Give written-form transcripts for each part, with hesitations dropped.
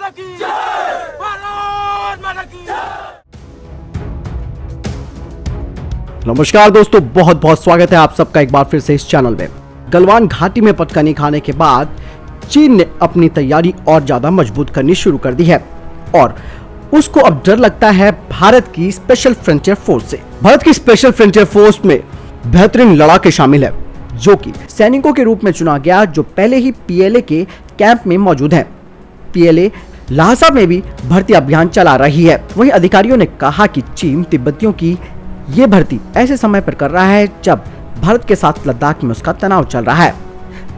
माता की जय, भारत माता की जय। नमस्कार दोस्तों, बहुत बहुत स्वागत है आप सबका एक बार फिर से इस चैनल में। गलवान घाटी में पटकनी खाने के बाद चीन ने अपनी तैयारी और ज्यादा मजबूत करनी शुरू कर दी है और उसको अब डर लगता है भारत की स्पेशल फ्रंटियर फोर्स से। भारत की स्पेशल फ्रंटियर फोर्स में बेहतरीन लड़ाके शामिल है जो कि सैनिकों के रूप में चुना गया, जो पहले ही पीएलए के कैंप में मौजूद हैं। पीएलए लहासा में भी भर्ती अभियान चला रही है। वहीं अधिकारियों ने कहा कि चीन तिब्बतियों की ये भर्ती ऐसे समय पर कर रहा है जब भारत के साथ लद्दाख में उसका तनाव चल रहा है।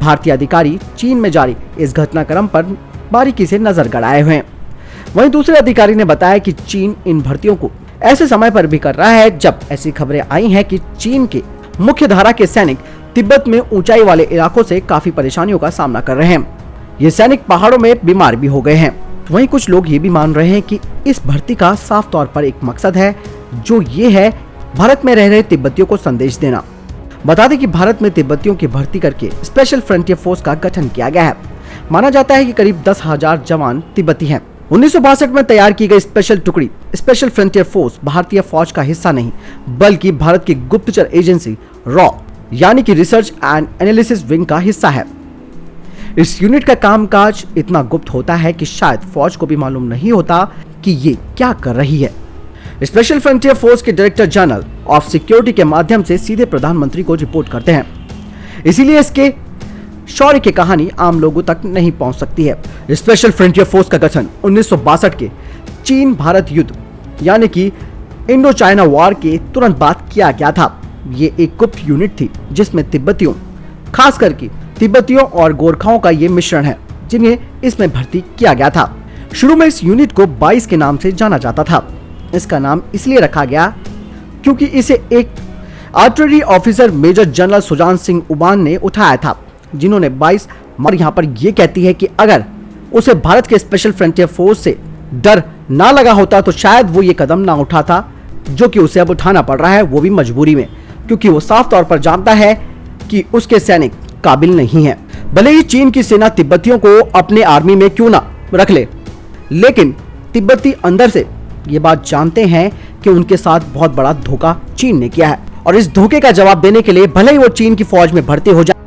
भारतीय अधिकारी चीन में जारी इस घटनाक्रम पर बारीकी से नजर गड़ाए हुए हैं। वहीं दूसरे अधिकारी ने बताया कि चीन इन भर्तियों को ऐसे समय पर भी कर रहा है जब ऐसी खबरें आई हैं कि चीन के मुख्य धारा के सैनिक तिब्बत में ऊंचाई वाले इलाकों से काफी परेशानियों का सामना कर रहे हैं। ये सैनिक पहाड़ों में बीमार भी हो गए हैं। वहीं कुछ लोग ये भी मान रहे हैं कि इस भर्ती का साफ तौर पर एक मकसद है, जो ये है भारत में रह रहे तिब्बतियों को संदेश देना। बता दें कि भारत में तिब्बतियों की भर्ती करके स्पेशल फ्रंटियर फोर्स का गठन किया गया है। माना जाता है कि करीब 10,000 जवान तिब्बती हैं। 1962 में तैयार की गई स्पेशल टुकड़ी स्पेशल फ्रंटियर फोर्स भारतीय फौज का हिस्सा नहीं, बल्कि भारत की गुप्तचर एजेंसी रॉ यानी कि रिसर्च एंड एनालिसिस विंग का हिस्सा है। इस यूनिट का कामकाज इतना गुप्त होता है कि शायद फौज को भी मालूम नहीं होता कि ये क्या कर रही है। स्पेशल फ्रंटियर फोर्स के डायरेक्टर जनरल ऑफ सिक्योरिटी के माध्यम से सीधे प्रधानमंत्री को रिपोर्ट करते हैं, इसीलिए इसके शौर्य की कहानी आम लोगों तक नहीं पहुंच सकती है। स्पेशल फ्रंटियर फोर्स का गठन 1962 के चीन भारत युद्ध यानी कि इंडो चाइना वॉर के तुरंत बाद किया गया था। ये एक गुप्त यूनिट थी जिसमें तिब्बतियों, खास करके तिब्बतियों और गोरखाओं का ये मिश्रण है, जिन्हें इसमें भर्ती किया गया था। शुरू में इस यूनिट को 22 के नाम से जाना जाता था। इसका नाम इसलिए रखा गया क्योंकि इसे एक artillery officer major general Sujan Singh Uban ने उठाया था, जिन्होंने 22 और यहाँ पर यह कहती है कि अगर उसे भारत के स्पेशल फ्रंटियर फोर्स से डर ना लगा होता तो शायद वो ये कदम ना उठाता जो कि उसे अब उठाना पड़ रहा है, वो भी मजबूरी में, क्योंकि वो साफ तौर पर जानता है कि उसके सैनिक काबिल नहीं है। भले ही चीन की सेना तिब्बतियों को अपने आर्मी में क्यों ना रख ले, लेकिन तिब्बती अंदर से ये बात जानते हैं कि उनके साथ बहुत बड़ा धोखा चीन ने किया है और इस धोखे का जवाब देने के लिए भले ही वो चीन की फौज में भर्ती हो जाए,